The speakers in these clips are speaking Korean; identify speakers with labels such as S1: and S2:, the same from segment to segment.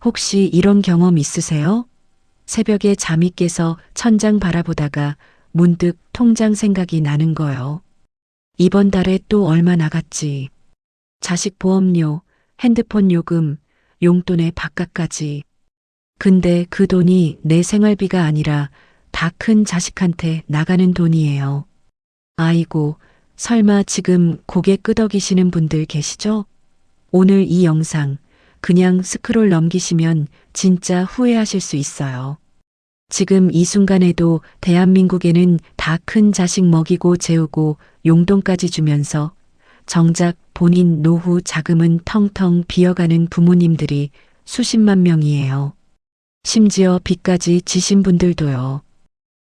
S1: 혹시 이런 경험 있으세요? 새벽에 잠이 깨서 천장 바라보다가 문득 통장 생각이 나는 거요. 이번 달에 또 얼마 나갔지. 자식 보험료, 핸드폰 요금, 용돈의 밥값까지. 근데 그 돈이 내 생활비가 아니라 다 큰 자식한테 나가는 돈이에요. 아이고, 설마 지금 고개 끄덕이시는 분들 계시죠? 오늘 이 영상 그냥 스크롤 넘기시면 진짜 후회하실 수 있어요. 지금 이 순간에도 대한민국에는 다 큰 자식 먹이고 재우고 용돈까지 주면서 정작 본인 노후 자금은 텅텅 비어가는 부모님들이 수십만 명이에요. 심지어 빚까지 지신 분들도요.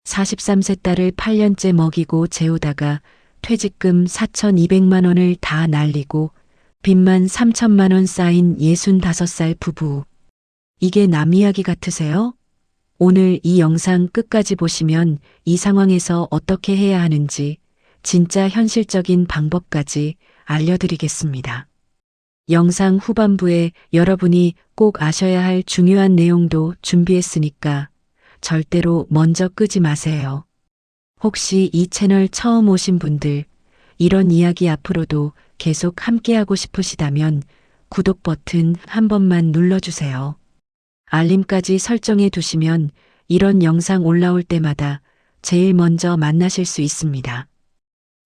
S1: 43세 딸을 8년째 먹이고 재우다가 퇴직금 4,200만 원을 다 날리고 빚만 3천만 원 쌓인 65살 부부. 이게 남 이야기 같으세요? 오늘 이 영상 끝까지 보시면 이 상황에서 어떻게 해야 하는지 진짜 현실적인 방법까지 알려드리겠습니다. 영상 후반부에 여러분이 꼭 아셔야 할 중요한 내용도 준비했으니까 절대로 먼저 끄지 마세요. 혹시 이 채널 처음 오신 분들, 이런 이야기 앞으로도 계속 함께하고 싶으시다면 구독 버튼 한 번만 눌러주세요. 알림까지 설정해 두시면 이런 영상 올라올 때마다 제일 먼저 만나실 수 있습니다.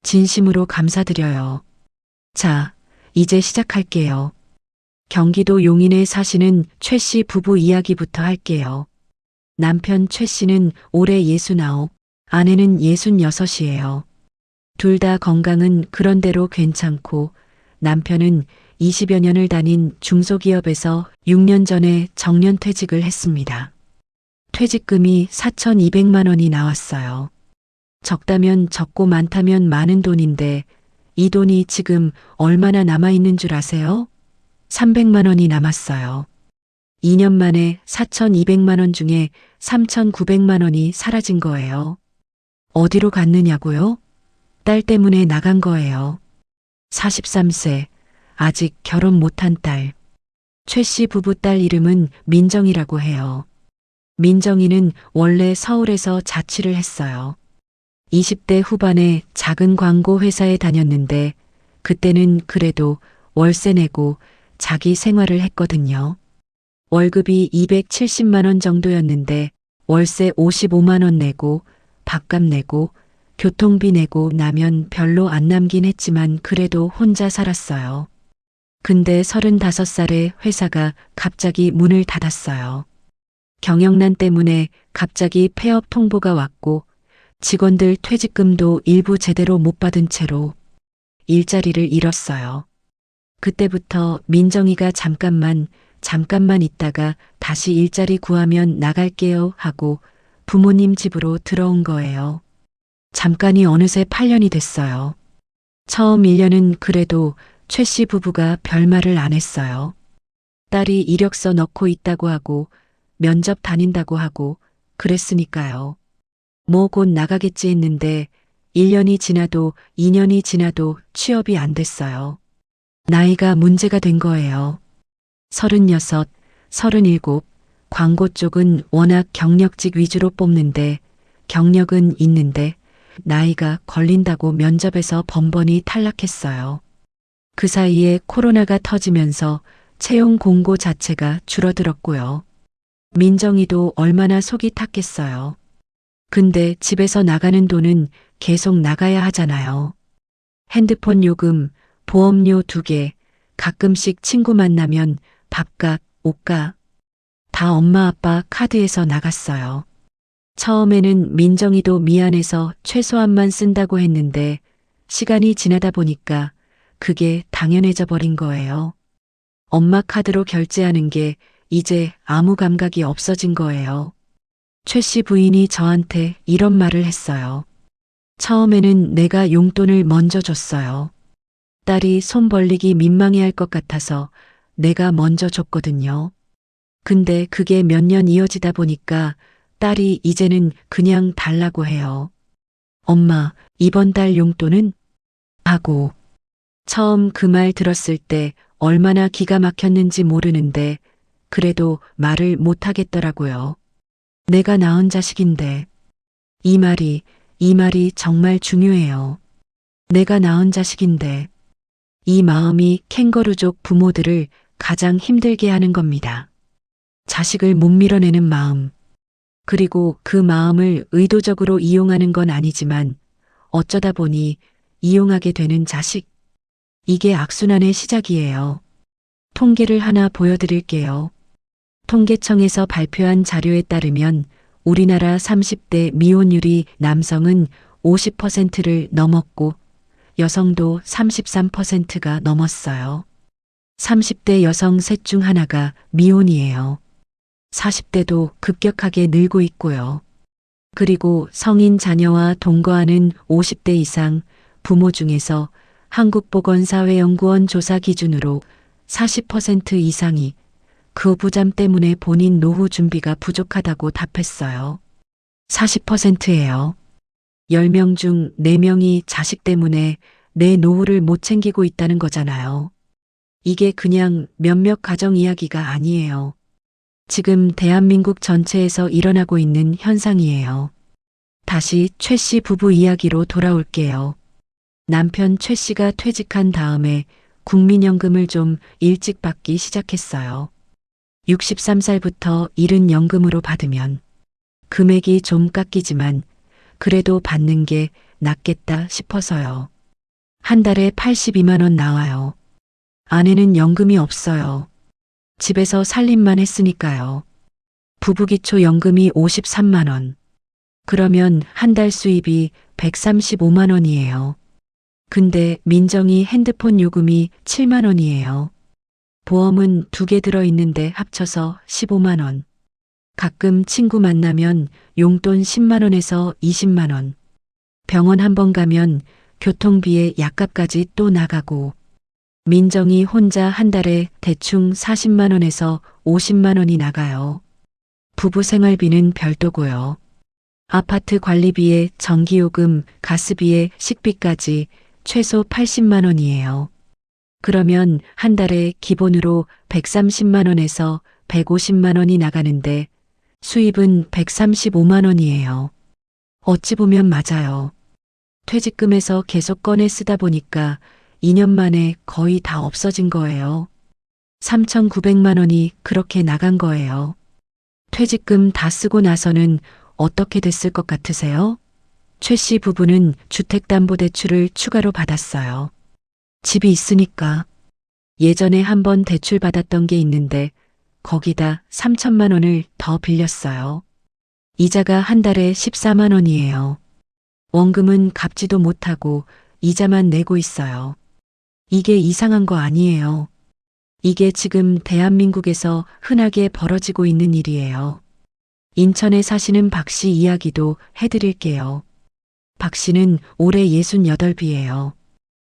S1: 진심으로 감사드려요. 자, 이제 시작할게요. 경기도 용인에 사시는 최 씨 부부 이야기부터 할게요. 남편 최 씨는 올해 69, 아내는 66이에요. 둘 다 건강은 그런대로 괜찮고 남편은 20여 년을 다닌 중소기업에서 6년 전에 정년퇴직을 했습니다. 퇴직금이 4,200만 원이 나왔어요. 적다면 적고 많다면 많은 돈인데 이 돈이 지금 얼마나 남아있는 줄 아세요? 300만 원이 남았어요. 2년 만에 4,200만 원 중에 3,900만 원이 사라진 거예요. 어디로 갔느냐고요? 딸 때문에 나간 거예요. 43세, 아직 결혼 못한 딸. 최 씨 부부 딸 이름은 민정이라고 해요. 민정이는 원래 서울에서 자취를 했어요. 20대 후반에 작은 광고 회사에 다녔는데 그때는 그래도 월세 내고 자기 생활을 했거든요. 월급이 270만 원 정도였는데 월세 55만 원 내고 밥값 내고 교통비 내고 나면 별로 안 남긴 했지만 그래도 혼자 살았어요. 근데 35살에 회사가 갑자기 문을 닫았어요. 경영난 때문에 갑자기 폐업 통보가 왔고 직원들 퇴직금도 일부 제대로 못 받은 채로 일자리를 잃었어요. 그때부터 민정이가 잠깐만 있다가 다시 일자리 구하면 나갈게요 하고 부모님 집으로 들어온 거예요. 잠깐이 어느새 8년이 됐어요. 처음 1년은 그래도 최 씨 부부가 별말을 안 했어요. 딸이 이력서 넣고 있다고 하고 면접 다닌다고 하고 그랬으니까요. 뭐 곧 나가겠지 했는데 1년이 지나도 2년이 지나도 취업이 안 됐어요. 나이가 문제가 된 거예요. 36, 37, 광고 쪽은 워낙 경력직 위주로 뽑는데 경력은 있는데 나이가 걸린다고 면접에서 번번이 탈락했어요. 그 사이에 코로나가 터지면서 채용 공고 자체가 줄어들었고요. 민정이도 얼마나 속이 탔겠어요. 근데 집에서 나가는 돈은 계속 나가야 하잖아요. 핸드폰 요금, 보험료 2개, 가끔씩 친구 만나면 밥값, 옷값, 다 엄마 아빠 카드에서 나갔어요. 처음에는 민정이도 미안해서 최소한만 쓴다고 했는데 시간이 지나다 보니까 그게 당연해져 버린 거예요. 엄마 카드로 결제하는 게 이제 아무 감각이 없어진 거예요. 최 씨 부인이 저한테 이런 말을 했어요. 처음에는 내가 용돈을 먼저 줬어요. 딸이 손 벌리기 민망해할 것 같아서 내가 먼저 줬거든요. 근데 그게 몇 년 이어지다 보니까 딸이 이제는 그냥 달라고 해요. 엄마, 이번 달 용돈은? 하고. 처음 그 말 들었을 때 얼마나 기가 막혔는지 모르는데 그래도 말을 못 하겠더라고요. 내가 낳은 자식인데. 이 말이 정말 중요해요. 내가 낳은 자식인데. 이 마음이 캥거루족 부모들을 가장 힘들게 하는 겁니다. 자식을 못 밀어내는 마음. 그리고 그 마음을 의도적으로 이용하는 건 아니지만 어쩌다 보니 이용하게 되는 자식. 이게 악순환의 시작이에요. 통계를 하나 보여드릴게요. 통계청에서 발표한 자료에 따르면 우리나라 30대 미혼율이 남성은 50%를 넘었고 여성도 33%가 넘었어요. 30대 여성 셋 중 하나가 미혼이에요. 40대도 급격하게 늘고 있고요. 그리고 성인 자녀와 동거하는 50대 이상 부모 중에서 한국보건사회연구원 조사 기준으로 40% 이상이 부부잠 때문에 본인 노후 준비가 부족하다고 답했어요. 40%예요. 10명 중 4명이 자식 때문에 내 노후를 못 챙기고 있다는 거잖아요. 이게 그냥 몇몇 가정 이야기가 아니에요. 지금 대한민국 전체에서 일어나고 있는 현상이에요. 다시 최 씨 부부 이야기로 돌아올게요. 남편 최 씨가 퇴직한 다음에 국민연금을 좀 일찍 받기 시작했어요. 63살부터 일은 연금으로 받으면 금액이 좀 깎이지만 그래도 받는 게 낫겠다 싶어서요. 한 달에 82만 원 나와요. 아내는 연금이 없어요. 집에서 살림만 했으니까요. 부부기초 연금이 53만 원. 그러면 한 달 수입이 135만 원이에요. 근데 민정이 핸드폰 요금이 7만 원이에요. 보험은 2개 들어있는데 합쳐서 15만 원. 가끔 친구 만나면 용돈 10만 원에서 20만 원. 병원 한 번 가면 교통비에 약값까지 또 나가고. 민정이 혼자 한 달에 대충 40만 원에서 50만 원이 나가요. 부부 생활비는 별도고요. 아파트 관리비에 전기요금, 가스비에 식비까지 최소 80만 원이에요. 그러면 한 달에 기본으로 130만 원에서 150만 원이 나가는데 수입은 135만 원이에요. 어찌 보면 맞아요. 퇴직금에서 계속 꺼내 쓰다 보니까 2년 만에 거의 다 없어진 거예요. 3,900만 원이 그렇게 나간 거예요. 퇴직금 다 쓰고 나서는 어떻게 됐을 것 같으세요? 최 씨 부부는 주택담보대출을 추가로 받았어요. 집이 있으니까. 예전에 한번 대출 받았던 게 있는데 거기다 3천만 원을 더 빌렸어요. 이자가 한 달에 14만 원이에요. 원금은 갚지도 못하고 이자만 내고 있어요. 이게 이상한 거 아니에요. 이게 지금 대한민국에서 흔하게 벌어지고 있는 일이에요. 인천에 사시는 박 씨 이야기도 해드릴게요. 박 씨는 올해 68이에요.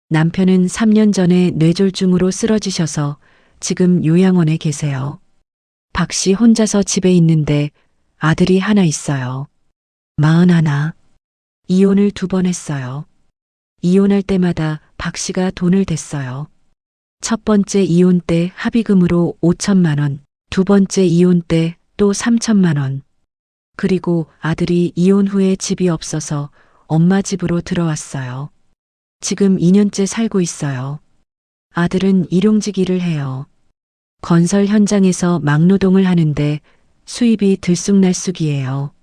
S1: 남편은 3년 전에 뇌졸중으로 쓰러지셔서 지금 요양원에 계세요. 박 씨 혼자서 집에 있는데 아들이 하나 있어요. 41. 이혼을 2번 했어요. 이혼할 때마다 박 씨가 돈을 댔어요. 첫 번째 이혼 때 합의금으로 5천만 원, 두 번째 이혼 때 또 3천만 원. 그리고 아들이 이혼 후에 집이 없어서 엄마 집으로 들어왔어요. 지금 2년째 살고 있어요. 아들은 일용직 일을 해요. 건설 현장에서 막노동을 하는데 수입이 들쑥날쑥이에요.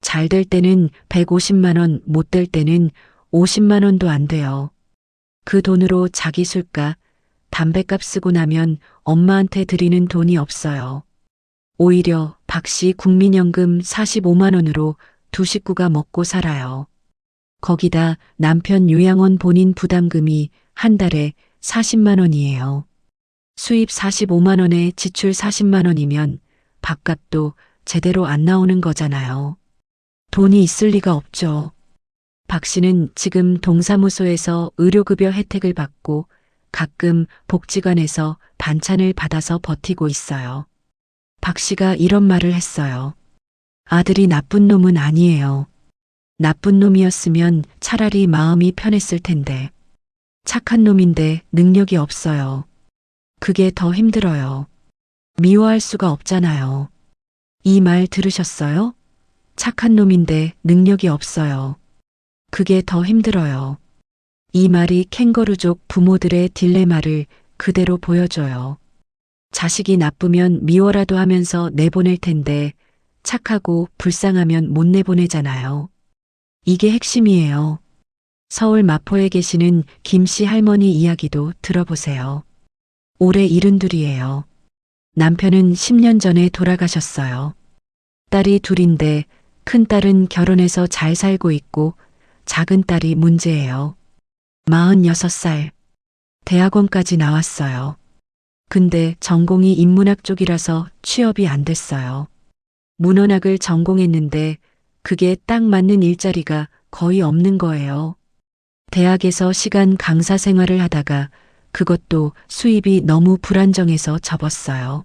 S1: 잘 될 때는 150만 원, 못 될 때는 50만 원도 안 돼요. 그 돈으로 자기 술값, 담배값 쓰고 나면 엄마한테 드리는 돈이 없어요. 오히려 박 씨 국민연금 45만 원으로 두 식구가 먹고 살아요. 거기다 남편 요양원 본인 부담금이 한 달에 40만 원이에요. 수입 45만 원에 지출 40만 원이면 밥값도 제대로 안 나오는 거잖아요. 돈이 있을 리가 없죠. 박 씨는 지금 동사무소에서 의료급여 혜택을 받고 가끔 복지관에서 반찬을 받아서 버티고 있어요. 박 씨가 이런 말을 했어요. 아들이 나쁜 놈은 아니에요. 나쁜 놈이었으면 차라리 마음이 편했을 텐데. 착한 놈인데 능력이 없어요. 그게 더 힘들어요. 미워할 수가 없잖아요. 이 말 들으셨어요? 착한 놈인데 능력이 없어요. 그게 더 힘들어요. 이 말이 캥거루족 부모들의 딜레마를 그대로 보여줘요. 자식이 나쁘면 미워라도 하면서 내보낼 텐데 착하고 불쌍하면 못 내보내잖아요. 이게 핵심이에요. 서울 마포에 계시는 김씨 할머니 이야기도 들어보세요. 올해 72이에요. 남편은 10년 전에 돌아가셨어요. 딸이 둘인데 큰딸은 결혼해서 잘 살고 있고 작은 딸이 문제예요. 46살. 대학원까지 나왔어요. 근데 전공이 인문학 쪽이라서 취업이 안 됐어요. 문헌학을 전공했는데 그게 딱 맞는 일자리가 거의 없는 거예요. 대학에서 시간 강사 생활을 하다가 그것도 수입이 너무 불안정해서 접었어요.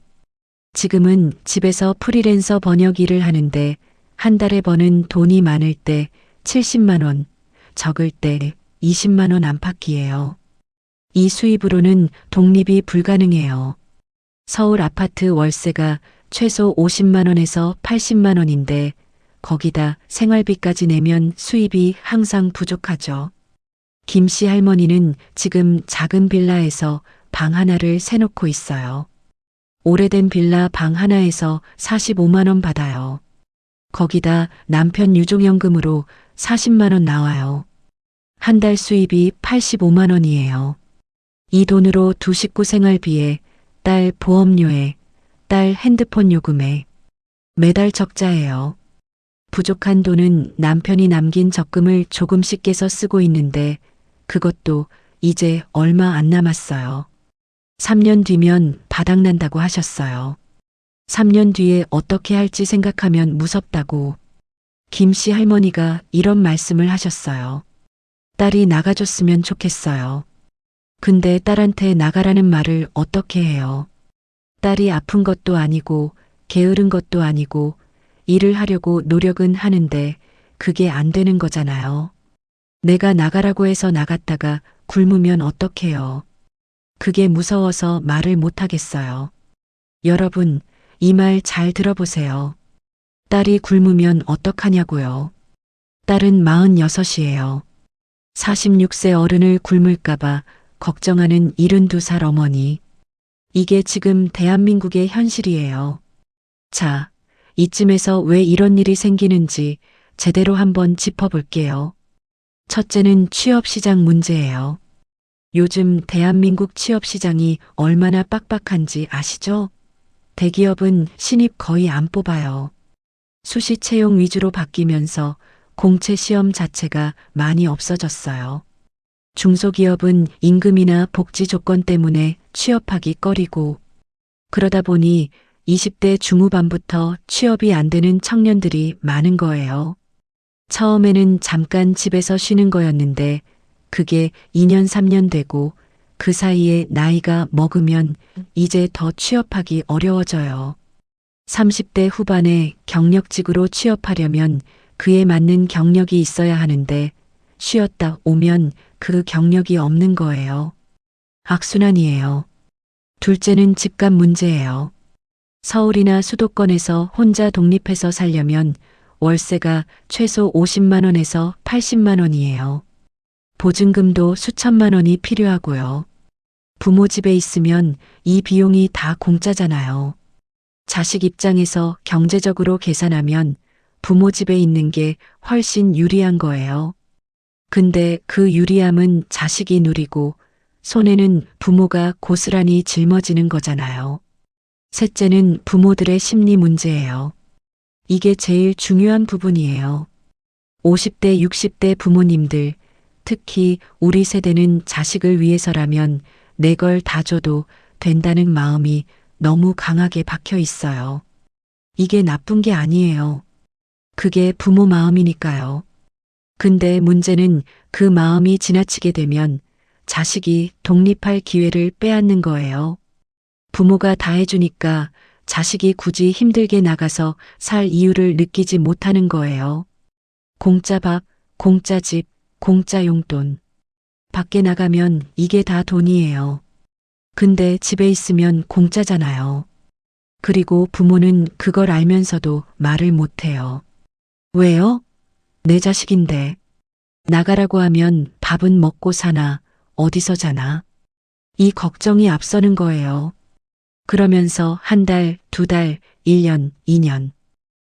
S1: 지금은 집에서 프리랜서 번역 일을 하는데 한 달에 버는 돈이 많을 때 70만 원, 적을 때 20만 원 안팎이에요. 이 수입으로는 독립이 불가능해요. 서울 아파트 월세가 최소 50만 원에서 80만 원인데 거기다 생활비까지 내면 수입이 항상 부족하죠. 김씨 할머니는 지금 작은 빌라에서 방 하나를 세놓고 있어요. 오래된 빌라 방 하나에서 45만 원 받아요. 거기다 남편 유종연금으로 40만 원 나와요. 한 달 수입이 85만 원이에요. 이 돈으로 두 식구 생활비에, 딸 보험료에, 딸 핸드폰 요금에 매달 적자예요. 부족한 돈은 남편이 남긴 적금을 조금씩 깨서 쓰고 있는데 그것도 이제 얼마 안 남았어요. 3년 뒤면 바닥난다고 하셨어요. 3년 뒤에 어떻게 할지 생각하면 무섭다고 김씨 할머니가 이런 말씀을 하셨어요. 딸이 나가줬으면 좋겠어요. 근데 딸한테 나가라는 말을 어떻게 해요? 딸이 아픈 것도 아니고 게으른 것도 아니고 일을 하려고 노력은 하는데 그게 안 되는 거잖아요. 내가 나가라고 해서 나갔다가 굶으면 어떡해요? 그게 무서워서 말을 못 하겠어요. 여러분, 이 말 잘 들어보세요. 딸이 굶으면 어떡하냐고요. 딸은 46이에요. 46세 어른을 굶을까봐 걱정하는 72살 어머니. 이게 지금 대한민국의 현실이에요. 자, 이쯤에서 왜 이런 일이 생기는지 제대로 한번 짚어볼게요. 첫째는 취업시장 문제예요. 요즘 대한민국 취업시장이 얼마나 빡빡한지 아시죠? 대기업은 신입 거의 안 뽑아요. 수시 채용 위주로 바뀌면서 공채 시험 자체가 많이 없어졌어요. 중소기업은 임금이나 복지 조건 때문에 취업하기 꺼리고 그러다 보니 20대 중후반부터 취업이 안 되는 청년들이 많은 거예요. 처음에는 잠깐 집에서 쉬는 거였는데 그게 2년 3년 되고 그 사이에 나이가 먹으면 이제 더 취업하기 어려워져요. 30대 후반에 경력직으로 취업하려면 그에 맞는 경력이 있어야 하는데 쉬었다 오면 그 경력이 없는 거예요. 악순환이에요. 둘째는 집값 문제예요. 서울이나 수도권에서 혼자 독립해서 살려면 월세가 최소 50만 원에서 80만 원이에요. 보증금도 수천만 원이 필요하고요. 부모 집에 있으면 이 비용이 다 공짜잖아요. 자식 입장에서 경제적으로 계산하면 부모 집에 있는 게 훨씬 유리한 거예요. 근데 그 유리함은 자식이 누리고 손해는 부모가 고스란히 짊어지는 거잖아요. 셋째는 부모들의 심리 문제예요. 이게 제일 중요한 부분이에요. 50대, 60대 부모님들, 특히 우리 세대는 자식을 위해서라면 내 걸 다 줘도 된다는 마음이 너무 강하게 박혀 있어요. 이게 나쁜 게 아니에요. 그게 부모 마음이니까요. 근데 문제는 그 마음이 지나치게 되면 자식이 독립할 기회를 빼앗는 거예요. 부모가 다 해주니까 자식이 굳이 힘들게 나가서 살 이유를 느끼지 못하는 거예요. 공짜 밥, 공짜 집, 공짜 용돈. 밖에 나가면 이게 다 돈이에요. 근데 집에 있으면 공짜잖아요. 그리고 부모는 그걸 알면서도 말을 못해요. 왜요? 내 자식인데. 나가라고 하면 밥은 먹고 사나, 어디서 자나. 이 걱정이 앞서는 거예요. 그러면서 한 달, 두 달, 1년, 2년.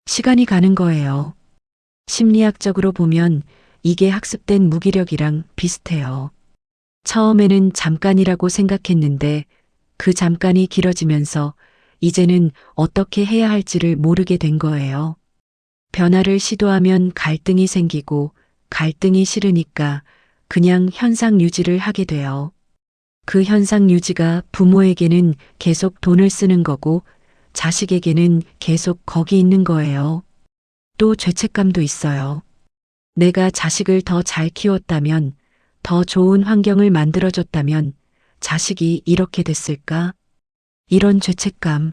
S1: 시간이 가는 거예요. 심리학적으로 보면 이게 학습된 무기력이랑 비슷해요. 처음에는 잠깐이라고 생각했는데 그 잠깐이 길어지면서 이제는 어떻게 해야 할지를 모르게 된 거예요. 변화를 시도하면 갈등이 생기고 갈등이 싫으니까 그냥 현상 유지를 하게 돼요. 그 현상 유지가 부모에게는 계속 돈을 쓰는 거고 자식에게는 계속 거기 있는 거예요. 또 죄책감도 있어요. 내가 자식을 더 잘 키웠다면, 더 좋은 환경을 만들어줬다면 자식이 이렇게 됐을까? 이런 죄책감.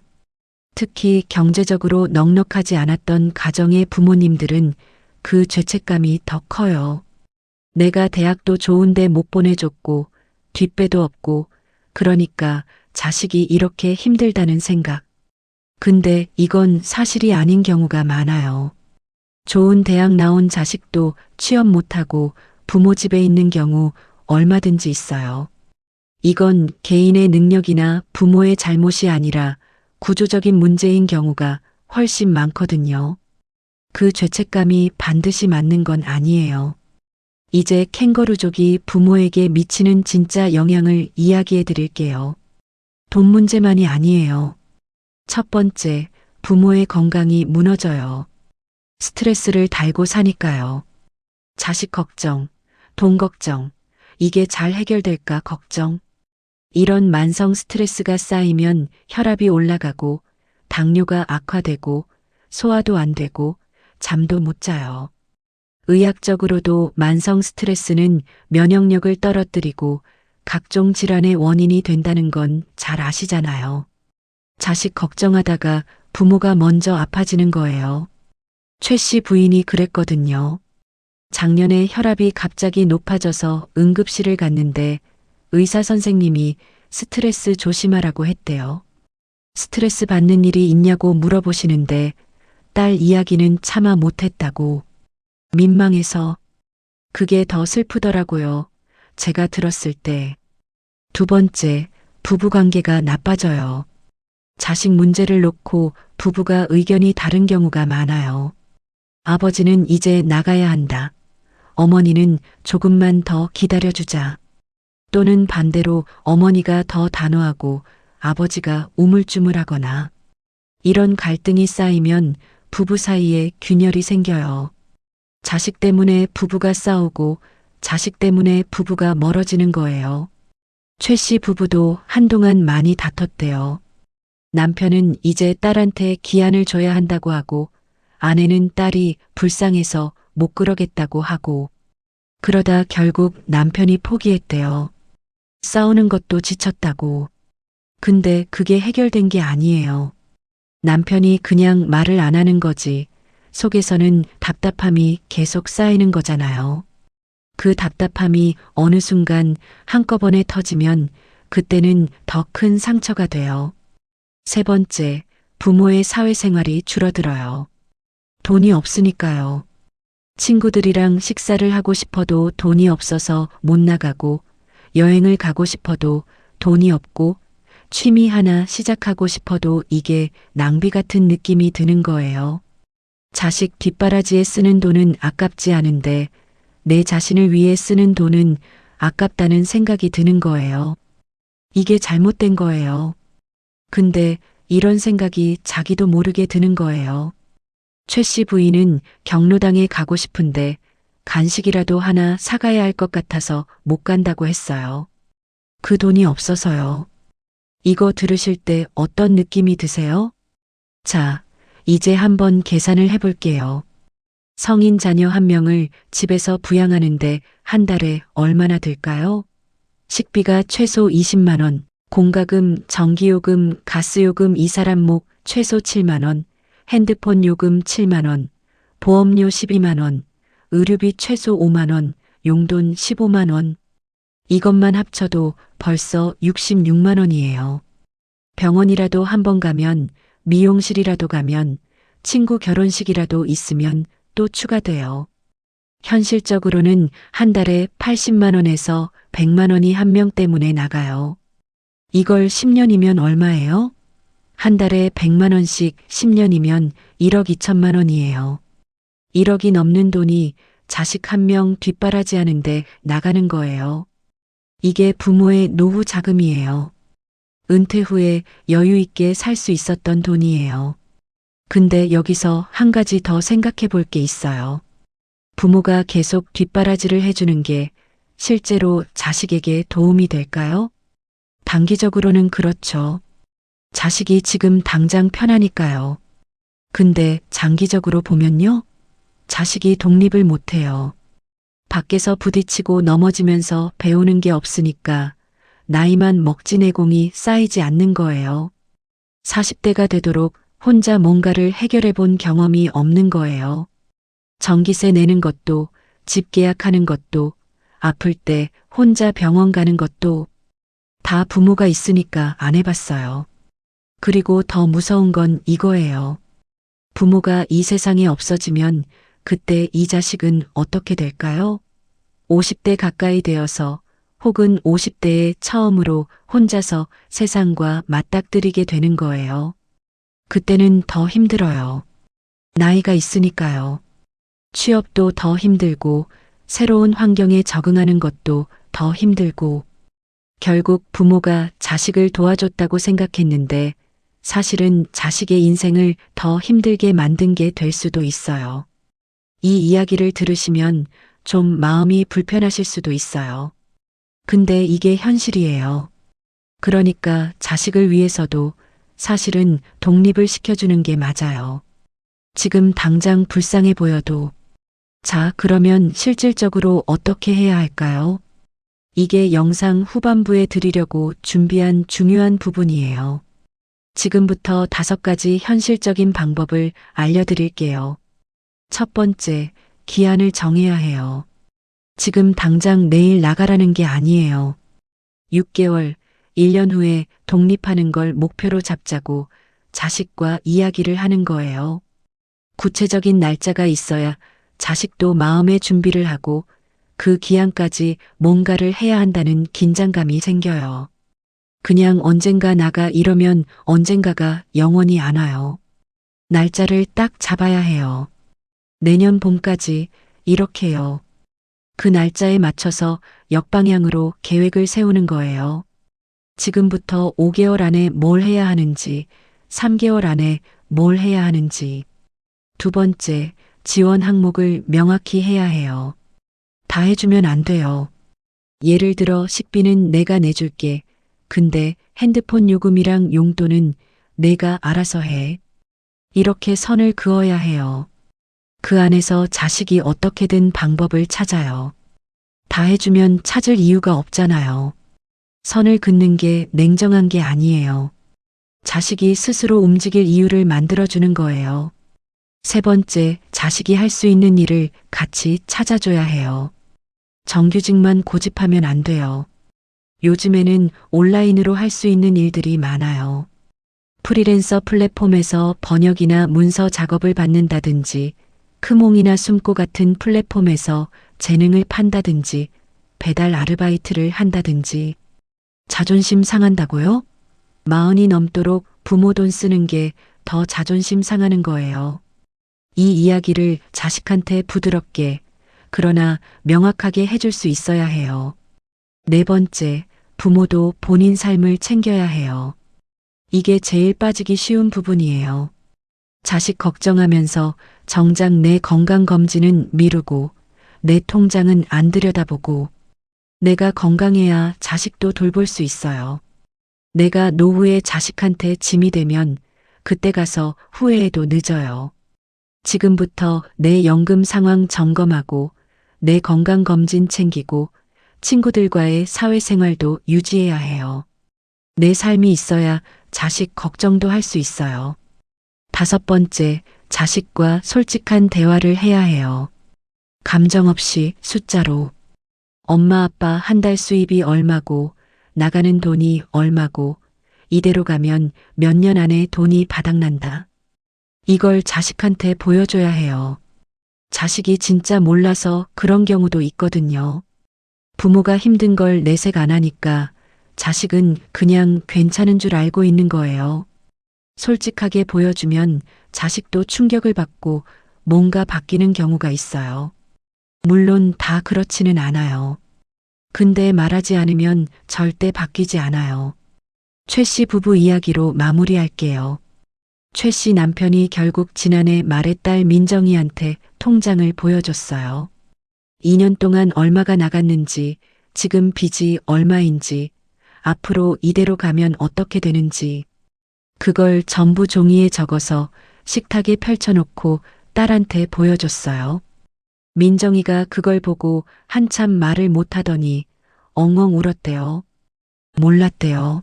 S1: 특히 경제적으로 넉넉하지 않았던 가정의 부모님들은 그 죄책감이 더 커요. 내가 대학도 좋은데 못 보내줬고, 뒷배도 없고, 그러니까 자식이 이렇게 힘들다는 생각. 근데 이건 사실이 아닌 경우가 많아요. 좋은 대학 나온 자식도 취업 못하고 부모 집에 있는 경우 얼마든지 있어요. 이건 개인의 능력이나 부모의 잘못이 아니라 구조적인 문제인 경우가 훨씬 많거든요. 그 죄책감이 반드시 맞는 건 아니에요. 이제 캥거루족이 부모에게 미치는 진짜 영향을 이야기해 드릴게요. 돈 문제만이 아니에요. 첫 번째, 부모의 건강이 무너져요. 스트레스를 달고 사니까요. 자식 걱정, 돈 걱정, 이게 잘 해결될까 걱정. 이런 만성 스트레스가 쌓이면 혈압이 올라가고 당뇨가 악화되고 소화도 안 되고 잠도 못 자요. 의학적으로도 만성 스트레스는 면역력을 떨어뜨리고 각종 질환의 원인이 된다는 건 잘 아시잖아요. 자식 걱정하다가 부모가 먼저 아파지는 거예요. 최 씨 부인이 그랬거든요. 작년에 혈압이 갑자기 높아져서 응급실을 갔는데 의사 선생님이 스트레스 조심하라고 했대요. 스트레스 받는 일이 있냐고 물어보시는데 딸 이야기는 차마 못했다고. 민망해서. 그게 더 슬프더라고요. 제가 들었을 때. 두 번째, 부부관계가 나빠져요. 자식 문제를 놓고 부부가 의견이 다른 경우가 많아요. 아버지는 이제 나가야 한다. 어머니는 조금만 더 기다려주자. 또는 반대로 어머니가 더 단호하고 아버지가 우물쭈물하거나. 이런 갈등이 쌓이면 부부 사이에 균열이 생겨요. 자식 때문에 부부가 싸우고 자식 때문에 부부가 멀어지는 거예요. 최 씨 부부도 한동안 많이 다퉜대요. 남편은 이제 딸한테 기한을 줘야 한다고 하고 아내는 딸이 불쌍해서 못 그러겠다고 하고 그러다 결국 남편이 포기했대요. 싸우는 것도 지쳤다고. 근데 그게 해결된 게 아니에요. 남편이 그냥 말을 안 하는 거지. 속에서는 답답함이 계속 쌓이는 거잖아요. 그 답답함이 어느 순간 한꺼번에 터지면 그때는 더 큰 상처가 돼요. 세 번째, 부모의 사회생활이 줄어들어요. 돈이 없으니까요. 친구들이랑 식사를 하고 싶어도 돈이 없어서 못 나가고 여행을 가고 싶어도 돈이 없고 취미 하나 시작하고 싶어도 이게 낭비 같은 느낌이 드는 거예요. 자식 뒷바라지에 쓰는 돈은 아깝지 않은데 내 자신을 위해 쓰는 돈은 아깝다는 생각이 드는 거예요. 이게 잘못된 거예요. 근데 이런 생각이 자기도 모르게 드는 거예요. 최 씨 부인은 경로당에 가고 싶은데 간식이라도 하나 사가야 할 것 같아서 못 간다고 했어요. 그 돈이 없어서요. 이거 들으실 때 어떤 느낌이 드세요? 자, 이제 한번 계산을 해볼게요. 성인 자녀 한 명을 집에서 부양하는데 한 달에 얼마나 들까요? 식비가 최소 20만 원, 공과금, 전기요금, 가스요금 이사람 목 최소 7만 원, 핸드폰 요금 7만 원, 보험료 12만 원, 의료비 최소 5만 원, 용돈 15만 원. 이것만 합쳐도 벌써 66만 원이에요. 병원이라도 한번 가면 미용실이라도 가면, 친구 결혼식이라도 있으면 또 추가돼요. 현실적으로는 한 달에 80만 원에서 100만 원이 한 명 때문에 나가요. 이걸 10년이면 얼마예요? 한 달에 100만 원씩 10년이면 1억 2천만 원이에요. 1억이 넘는 돈이 자식 한 명 뒷바라지 하는데 나가는 거예요. 이게 부모의 노후 자금이에요. 은퇴 후에 여유 있게 살 수 있었던 돈이에요. 근데 여기서 한 가지 더 생각해 볼 게 있어요. 부모가 계속 뒷바라지를 해주는 게 실제로 자식에게 도움이 될까요? 단기적으로는 그렇죠. 자식이 지금 당장 편하니까요. 근데 장기적으로 보면요. 자식이 독립을 못해요. 밖에서 부딪히고 넘어지면서 배우는 게 없으니까 나이만 먹지 내공이 쌓이지 않는 거예요. 40대가 되도록 혼자 뭔가를 해결해 본 경험이 없는 거예요. 전기세 내는 것도, 집 계약하는 것도, 아플 때 혼자 병원 가는 것도 다 부모가 있으니까 안 해봤어요. 그리고 더 무서운 건 이거예요. 부모가 이 세상에 없어지면 그때 이 자식은 어떻게 될까요? 50대 가까이 되어서 혹은 50대에 처음으로 혼자서 세상과 맞닥뜨리게 되는 거예요. 그때는 더 힘들어요. 나이가 있으니까요. 취업도 더 힘들고 새로운 환경에 적응하는 것도 더 힘들고 결국 부모가 자식을 도와줬다고 생각했는데 사실은 자식의 인생을 더 힘들게 만든 게 될 수도 있어요. 이 이야기를 들으시면 좀 마음이 불편하실 수도 있어요. 근데 이게 현실이에요. 그러니까 자식을 위해서도 사실은 독립을 시켜주는 게 맞아요. 지금 당장 불쌍해 보여도. 자, 그러면 실질적으로 어떻게 해야 할까요? 이게 영상 후반부에 드리려고 준비한 중요한 부분이에요. 지금부터 5가지 현실적인 방법을 알려드릴게요. 첫 번째, 기한을 정해야 해요. 지금 당장 내일 나가라는 게 아니에요. 6개월, 1년 후에 독립하는 걸 목표로 잡자고 자식과 이야기를 하는 거예요. 구체적인 날짜가 있어야 자식도 마음의 준비를 하고 그 기한까지 뭔가를 해야 한다는 긴장감이 생겨요. 그냥 언젠가 나가 이러면 언젠가가 영원히 안 와요. 날짜를 딱 잡아야 해요. 내년 봄까지 이렇게요. 그 날짜에 맞춰서 역방향으로 계획을 세우는 거예요. 지금부터 5개월 안에 뭘 해야 하는지, 3개월 안에 뭘 해야 하는지. 두 번째, 지원 항목을 명확히 해야 해요. 다 해주면 안 돼요. 예를 들어 식비는 내가 내줄게. 근데 핸드폰 요금이랑 용돈은 내가 알아서 해. 이렇게 선을 그어야 해요. 그 안에서 자식이 어떻게든 방법을 찾아요. 다 해주면 찾을 이유가 없잖아요. 선을 긋는 게 냉정한 게 아니에요. 자식이 스스로 움직일 이유를 만들어주는 거예요. 세 번째, 자식이 할 수 있는 일을 같이 찾아줘야 해요. 정규직만 고집하면 안 돼요. 요즘에는 온라인으로 할 수 있는 일들이 많아요. 프리랜서 플랫폼에서 번역이나 문서 작업을 받는다든지, 크몽이나 숨고 같은 플랫폼에서 재능을 판다든지, 배달 아르바이트를 한다든지. 자존심 상한다고요? 40이 넘도록 부모 돈 쓰는 게 더 자존심 상하는 거예요. 이 이야기를 자식한테 부드럽게, 그러나 명확하게 해줄 수 있어야 해요. 네 번째, 부모도 본인 삶을 챙겨야 해요. 이게 제일 빠지기 쉬운 부분이에요. 자식 걱정하면서 정작 내 건강검진은 미루고 내 통장은 안 들여다보고 내가 건강해야 자식도 돌볼 수 있어요. 내가 노후에 자식한테 짐이 되면 그때 가서 후회해도 늦어요. 지금부터 내 연금 상황 점검하고 내 건강검진 챙기고 친구들과의 사회생활도 유지해야 해요. 내 삶이 있어야 자식 걱정도 할 수 있어요. 5번째, 자식과 솔직한 대화를 해야 해요. 감정 없이 숫자로. 엄마 아빠 한 달 수입이 얼마고 나가는 돈이 얼마고 이대로 가면 몇 년 안에 돈이 바닥난다. 이걸 자식한테 보여줘야 해요. 자식이 진짜 몰라서 그런 경우도 있거든요. 부모가 힘든 걸 내색 안 하니까 자식은 그냥 괜찮은 줄 알고 있는 거예요. 솔직하게 보여주면 자식도 충격을 받고 뭔가 바뀌는 경우가 있어요. 물론 다 그렇지는 않아요. 근데 말하지 않으면 절대 바뀌지 않아요. 최 씨 부부 이야기로 마무리할게요. 최 씨 남편이 결국 지난해 말에 딸 민정이한테 통장을 보여줬어요. 2년 동안 얼마가 나갔는지, 지금 빚이 얼마인지, 앞으로 이대로 가면 어떻게 되는지, 그걸 전부 종이에 적어서 식탁에 펼쳐놓고 딸한테 보여줬어요. 민정이가 그걸 보고 한참 말을 못하더니 엉엉 울었대요. 몰랐대요.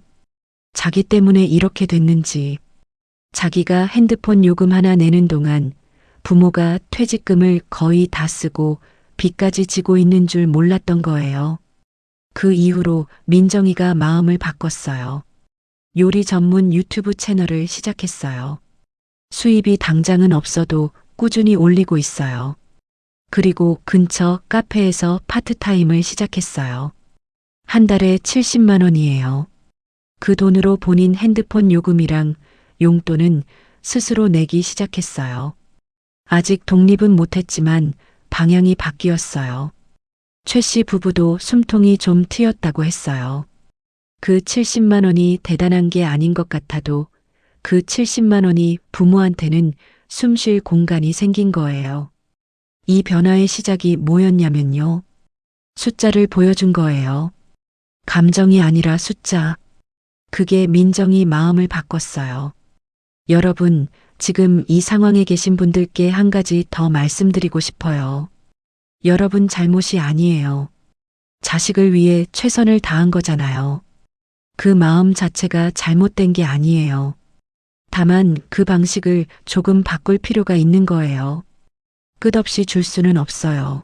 S1: 자기 때문에 이렇게 됐는지. 자기가 핸드폰 요금 하나 내는 동안 부모가 퇴직금을 거의 다 쓰고 빚까지 지고 있는 줄 몰랐던 거예요. 그 이후로 민정이가 마음을 바꿨어요. 요리 전문 유튜브 채널을 시작했어요. 수입이 당장은 없어도 꾸준히 올리고 있어요. 그리고 근처 카페에서 파트타임을 시작했어요. 한 달에 70만 원이에요. 그 돈으로 본인 핸드폰 요금이랑 용돈은 스스로 내기 시작했어요. 아직 독립은 못했지만 방향이 바뀌었어요. 최 씨 부부도 숨통이 좀 트였다고 했어요. 그 70만 원이 대단한 게 아닌 것 같아도 그 70만 원이 부모한테는 숨 쉴 공간이 생긴 거예요. 이 변화의 시작이 뭐였냐면요. 숫자를 보여준 거예요. 감정이 아니라 숫자. 그게 민정이 마음을 바꿨어요. 여러분, 지금 이 상황에 계신 분들께 한 가지 더 말씀드리고 싶어요. 여러분 잘못이 아니에요. 자식을 위해 최선을 다한 거잖아요. 그 마음 자체가 잘못된 게 아니에요. 다만 그 방식을 조금 바꿀 필요가 있는 거예요. 끝없이 줄 수는 없어요.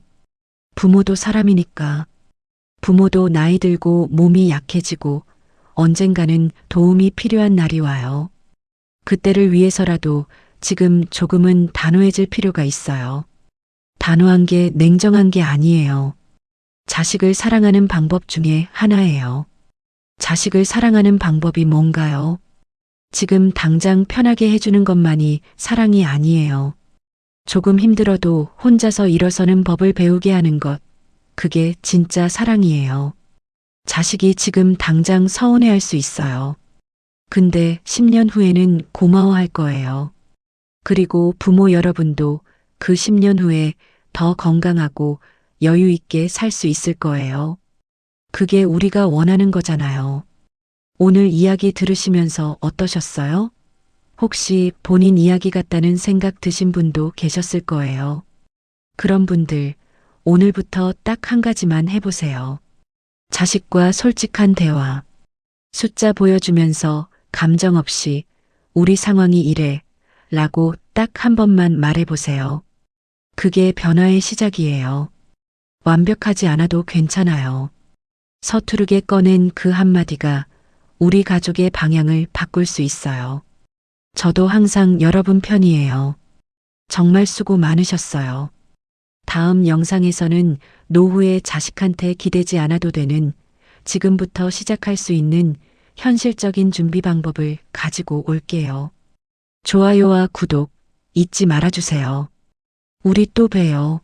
S1: 부모도 사람이니까. 부모도 나이 들고 몸이 약해지고 언젠가는 도움이 필요한 날이 와요. 그때를 위해서라도 지금 조금은 단호해질 필요가 있어요. 단호한 게 냉정한 게 아니에요. 자식을 사랑하는 방법 중에 하나예요. 자식을 사랑하는 방법이 뭔가요? 지금 당장 편하게 해주는 것만이 사랑이 아니에요. 조금 힘들어도 혼자서 일어서는 법을 배우게 하는 것, 그게 진짜 사랑이에요. 자식이 지금 당장 서운해할 수 있어요. 근데 10년 후에는 고마워할 거예요. 그리고 부모 여러분도 그 10년 후에 더 건강하고 여유 있게 살 수 있을 거예요. 그게 우리가 원하는 거잖아요. 오늘 이야기 들으시면서 어떠셨어요? 혹시 본인 이야기 같다는 생각 드신 분도 계셨을 거예요. 그런 분들, 오늘부터 딱 한 가지만 해보세요. 자식과 솔직한 대화. 숫자 보여주면서 감정 없이 우리 상황이 이래 라고 딱 한 번만 말해보세요. 그게 변화의 시작이에요. 완벽하지 않아도 괜찮아요. 서투르게 꺼낸 그 한마디가 우리 가족의 방향을 바꿀 수 있어요. 저도 항상 여러분 편이에요. 정말 수고 많으셨어요. 다음 영상에서는 노후에 자식한테 기대지 않아도 되는 지금부터 시작할 수 있는 현실적인 준비 방법을 가지고 올게요. 좋아요와 구독 잊지 말아주세요. 우리 또 봬요.